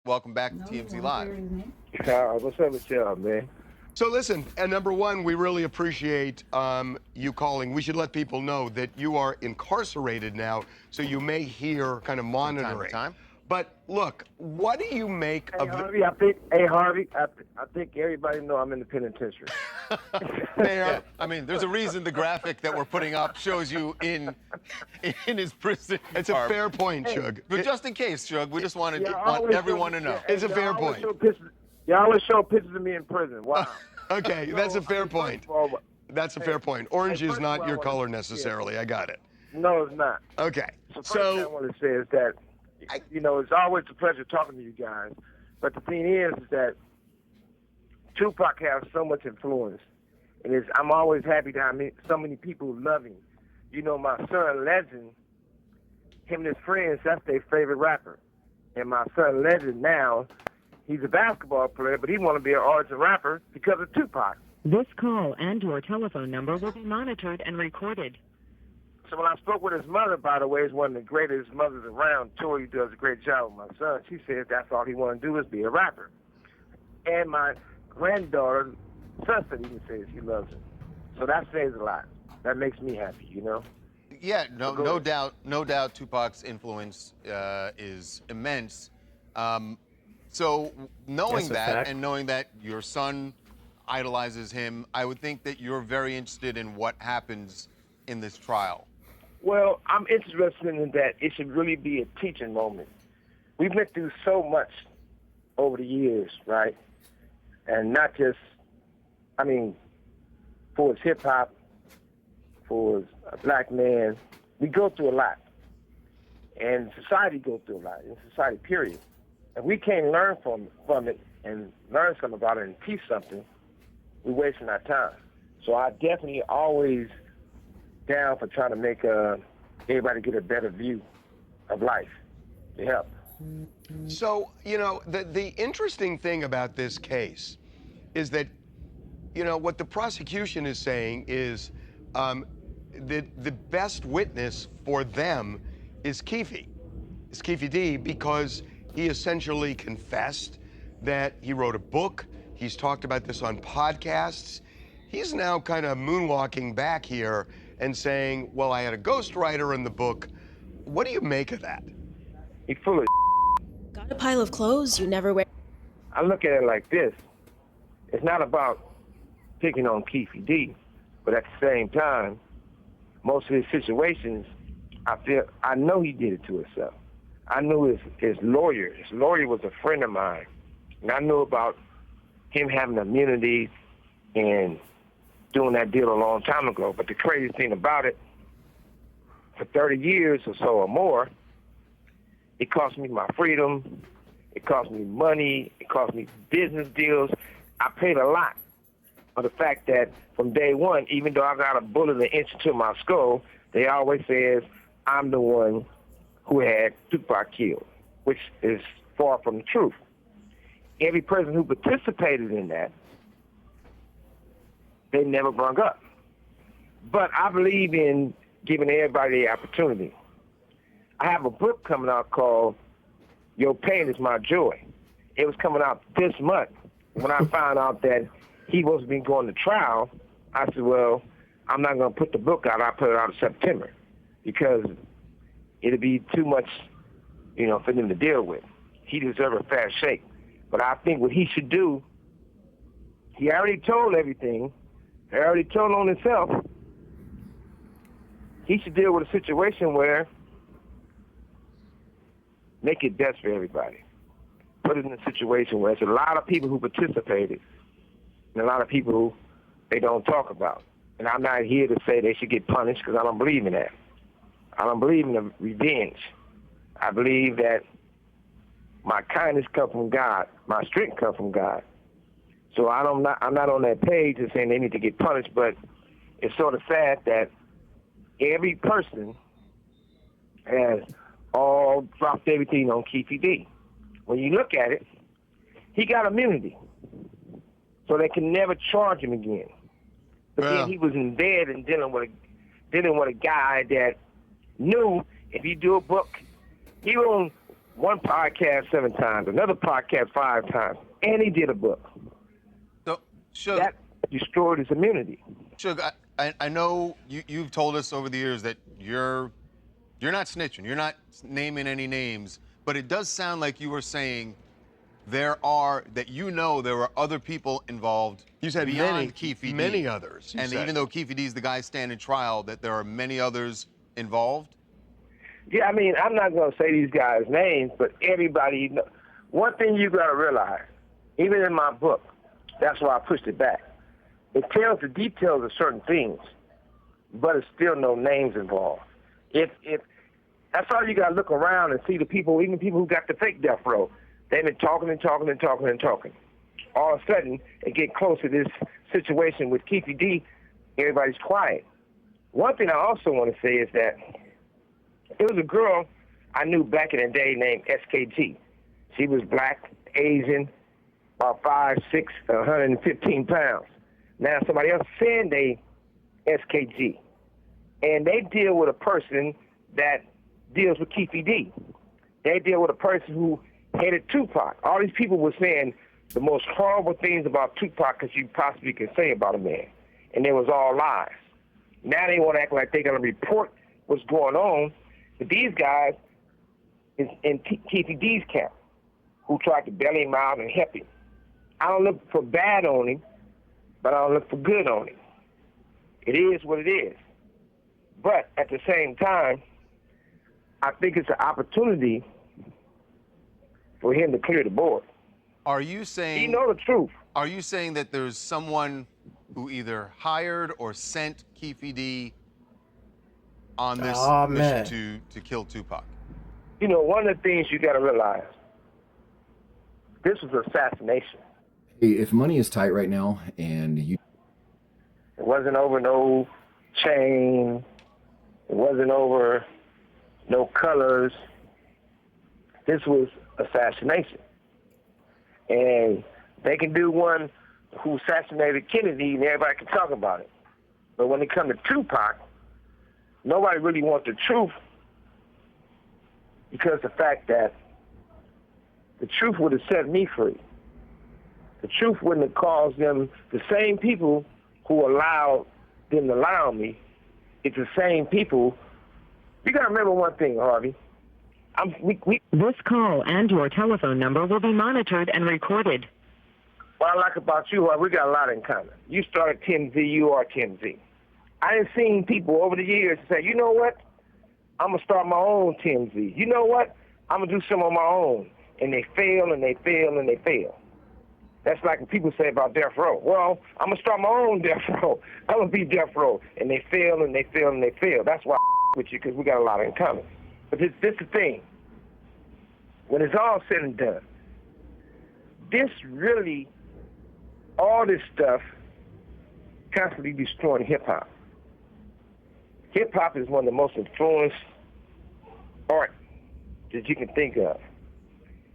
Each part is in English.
Welcome back to TMZ Live. What's up with y'all, man? So listen, and number one, we really appreciate you calling. We should let people know that you are incarcerated now, so you may hear kind of monitoring. From time to time. But look, what do you make of Harvey, I think everybody know I'm in the penitentiary. Yeah, I mean, there's a reason the graphic that we're putting up shows you in his prison. It's a fair point, Suge. But just in case, Suge, we just want everyone to know. It's a fair point. Y'all always show pictures of me in prison. Wow. Okay, that's a fair point. That's a fair point. Orange is not your color necessarily. I got it. No, it's not. Okay. So first thing I want to say is that, it's always a pleasure talking to you guys. But the thing is that Tupac has so much influence. And I'm always happy to have so many people who love him. My son, Legend, him and his friends, that's their favorite rapper. And my son, Legend, now, he's a basketball player, but he want to be an artist and rapper because of Tupac. This call and your telephone number will be monitored and recorded. So when I spoke with his mother, by the way, is one of the greatest mothers around. Tori does a great job with my son. She said that's all he want to do is be a rapper. And my granddaughter, sister, even says she loves him. So that says a lot. That makes me happy, Yeah, no doubt Tupac's influence is immense. So knowing that and knowing that your son idolizes him, I would think that you're very interested in what happens in this trial. Well, I'm interested in that it should really be a teaching moment. We've been through so much over the years, right? And not just, for his hip-hop, for a black man, we go through a lot. And society goes through a lot, in society, period. If we can't learn from it and learn something about it and teach something, we're wasting our time. So I definitely always down for trying to make everybody get a better view of life to help. So, the interesting thing about this case is that, what the prosecution is saying is that the best witness for them is Keefe D, because he essentially confessed that he wrote a book. He's talked about this on podcasts. He's now kind of moonwalking back here and saying, well, I had a ghostwriter in the book. What do you make of that? He's full of Got a pile of clothes you never wear. I look at it like this. It's not about picking on Keefe D, but at the same time, most of his situations, I know he did it to himself. I knew his lawyer. His lawyer was a friend of mine, and I knew about him having immunity and doing that deal a long time ago. But the crazy thing about it, for 30 years or so or more, it cost me my freedom, it cost me money, it cost me business deals. I paid a lot for the fact that from day one, even though I got a bullet an inch into my skull, they always says I'm the one who had Tupac killed, which is far from the truth. Every person who participated in that, they never brung up. But I believe in giving everybody the opportunity. I have a book coming out called Your Pain is My Joy. It was coming out this month. When I found out that he wasn't been going to trial, I said, well, I'm not going to put the book out. I'll put it out in September because it'll be too much, for them to deal with. He deserves a fair shake. But I think what he should do, he already told everything. He already told on himself. He should deal with a situation where make it best for everybody. Put it in a situation where there's a lot of people who participated and a lot of people who they don't talk about. And I'm not here to say they should get punished because I don't believe in that. I don't believe in the revenge. I believe that my kindness comes from God. My strength comes from God. So I'm not on that page and saying they need to get punished, but it's sort of sad that every person has all dropped everything on Keefe D. When you look at it, he got immunity, so they can never charge him again. But then he was in bed and dealing with a guy that knew if you do a book, he won't one podcast 7 times, another podcast 5 times, and he did a book. So, Suge, That destroyed his immunity. Suge, I know you've told us over the years that you're not snitching, you're not naming any names, but it does sound like you were saying there are other people involved. You said beyond Keefe D. many others. And even though Keefe D is the guy standing trial, that there are many others involved? Yeah, I mean, I'm not going to say these guys' names, but everybody knows. One thing you got to realize, even in my book, that's why I pushed it back. It tells the details of certain things, but it's still no names involved. If that's all you got to look around and see the people, even people who got the fake death row. They've been talking and talking and talking and talking. All of a sudden, it get close to this situation with Keefe D, everybody's quiet. One thing I also want to say is that there was a girl I knew back in the day named SKG. She was black, Asian, about 5'6", 115 pounds. Now somebody else said they SKG. And they deal with a person that deals with Keefe D. They deal with a person who hated Tupac. All these people were saying the most horrible things about Tupac that you possibly can say about a man. And it was all lies. Now they want to act like they're going to report what's going on. But these guys is in Keefe D's camp who tried to bail him out and help him. I don't look for bad on him, but I don't look for good on him. It is what it is. But at the same time, I think it's an opportunity for him to clear the board. Are you saying... He know the truth. Are you saying that there's someone who either hired or sent Keefe D on this mission to kill Tupac? You know, one of the things you got to realize, this was assassination. Hey, if money is tight right now and you... It wasn't over no chain. It wasn't over no colors. This was assassination. And they can do one who assassinated Kennedy and everybody can talk about it. But when it comes to Tupac, nobody really wants the truth because the fact that the truth would have set me free. The truth wouldn't have caused them, the same people who allowed them to lie on me, it's the same people. You got to remember one thing, Harvey. This call and your telephone number will be monitored and recorded. What I like about you, we got a lot in common. You started TMZ, you are TMZ. I have seen people over the years say, you know what? I'm going to start my own TMZ. You know what? I'm going to do some on my own. And they fail, and they fail, and they fail. That's like when people say about death row. Well, I'm going to start my own death row. I'm going to be death row. And they fail, and they fail, and they fail. That's why I with you, because we got a lot in common. But this is the thing. When it's all said and done, this really, all this stuff, constantly destroying hip-hop. Hip-hop is one of the most influenced art that you can think of.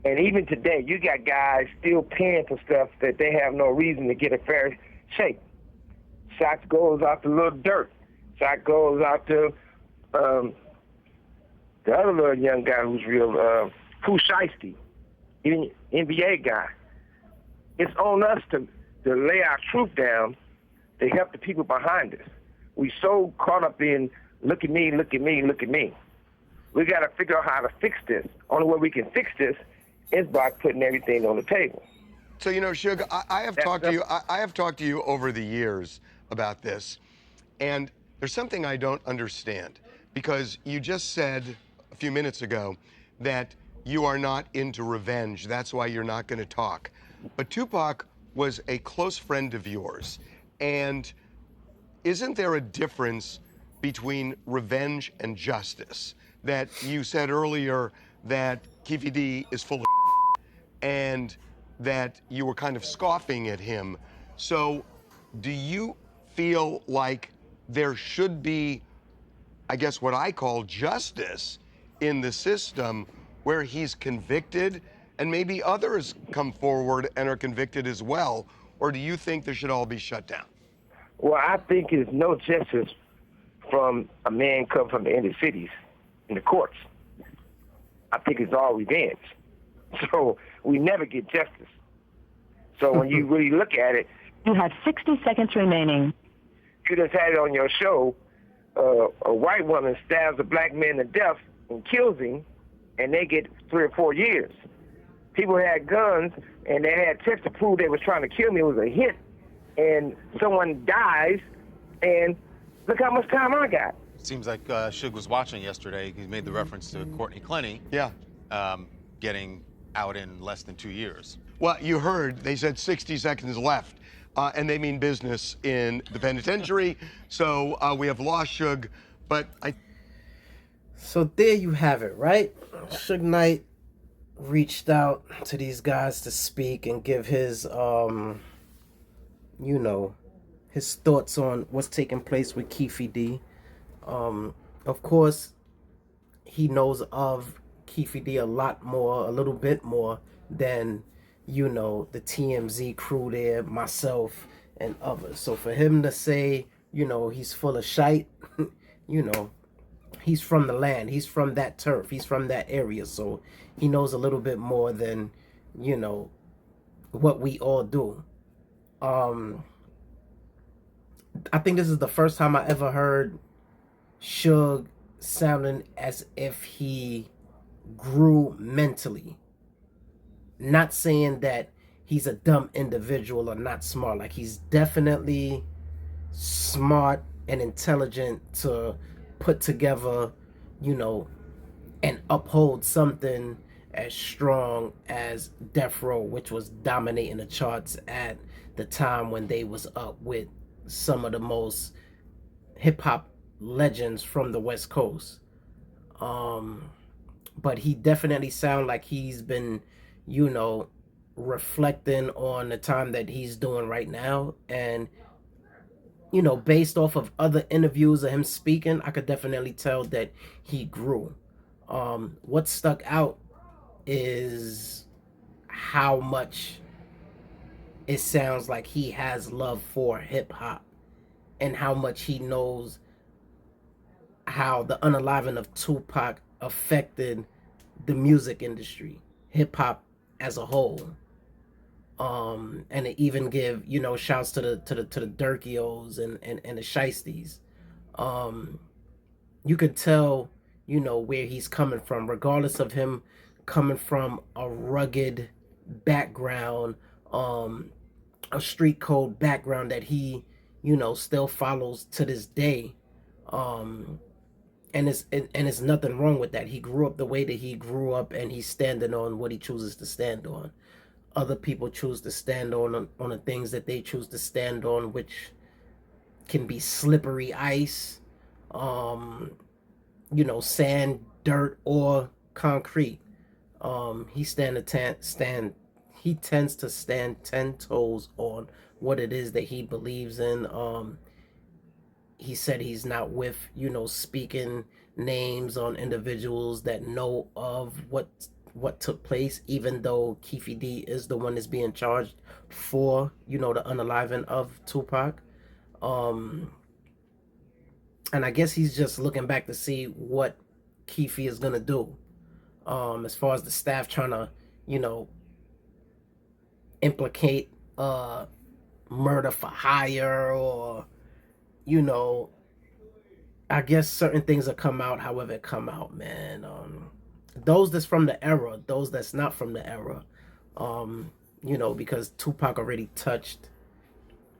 And even today, you got guys still paying for stuff that they have no reason to get a fair shake. Shots goes out to Lil Durk. Shot goes out to the other little young guy who's real, Pooh Shiesty, even NBA guy. It's on us to lay our truth down to help the people behind us. We so caught up in look at me, look at me, look at me. We got to figure out how to fix this. Only way we can fix this is by putting everything on the table. So, you know, Suge, I have talked to you. I have talked to you over the years about this, and there's something I don't understand, because you just said a few minutes ago that you are not into revenge. That's why you're not going to talk. But Tupac was a close friend of yours, and isn't there a difference between revenge and justice? That you said earlier that Keefe D is full of and that you were kind of scoffing at him. So do you feel like there should be, I guess what I call justice in the system, where he's convicted and maybe others come forward and are convicted as well? Or do you think this should all be shut down? Well, I think it's no justice from a man come from the inner cities in the courts. I think it's all revenge. So we never get justice. So when you really look at it, You have 60 seconds remaining. you just had it on your show, a white woman stabs a black man to death and kills him, and they get 3 or 4 years. People had guns, and they had tests to prove they was trying to kill me. It was a hit, and someone dies, and look how much time I got. Seems like Suge was watching yesterday. He made the reference to Courtney Clenny. Yeah. Getting out in less than 2 years. Well, you heard they said 60 seconds left, and they mean business in the penitentiary. So we have lost Suge, but So there you have it, right? Suge Knight reached out to these guys to speak and give his, his thoughts on what's taking place with Keefe D. Of course, he knows of Keefe D a little bit more than, the TMZ crew there, myself, and others. So for him to say, he's full of shite, he's from the land, he's from that turf, he's from that area, so he knows a little bit more than, what we all do. I think this is the first time I ever heard Suge sounding as if he grew mentally. Not saying that he's a dumb individual or not smart. Like, he's definitely smart and intelligent to put together, and uphold something as strong as Death Row, which was dominating the charts at the time when they was up with some of the most hip-hop legends from the West Coast. But he definitely sound like he's been, reflecting on the time that he's doing right now. And, based off of other interviews of him speaking, I could definitely tell that he grew. What stuck out is how much it sounds like he has love for hip-hop and how much he knows how the unaliving of Tupac affected the music industry, hip-hop as a whole. And to even give, shouts to the Durkios and the Shiesties. You could tell, where he's coming from, regardless of him coming from a rugged background, a street code background that he, still follows to this day. And it's nothing wrong with that. He grew up the way that he grew up, and he's standing on what he chooses to stand on. Other people choose to stand on the things that they choose to stand on, which can be slippery ice, sand, dirt, or concrete. He tends to stand 10 toes on what it is that he believes in. He said he's not with, speaking names on individuals that know of what took place, even though Keefe D is the one that's being charged for, the unaliving of Tupac. And I guess he's just looking back to see what Keefe is gonna do. As far as the staff trying to, implicate murder for hire, or, I guess certain things will come out however it come out, man. Those that's from the era, those that's not from the era, because Tupac already touched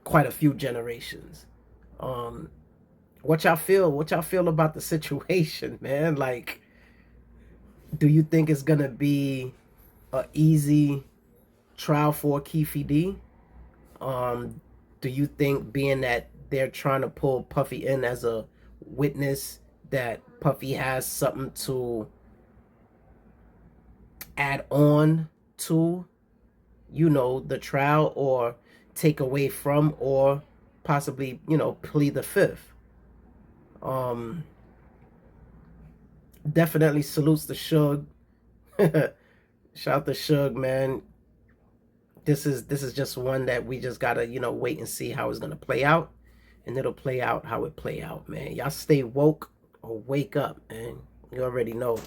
quite a few generations. What y'all feel about the situation, man? Like, do you think it's gonna be a easy trial for Keefe D? Do you think, being that they're trying to pull Puffy in as a witness, that Puffy has something to add on to, the trial, or take away from, or possibly, plead the fifth? Definitely salutes to Suge. Shout out to Suge, man. This is just one that we just gotta, wait and see how it's gonna play out. And it'll play out how it play out, man. Y'all stay woke or wake up, man. You already know.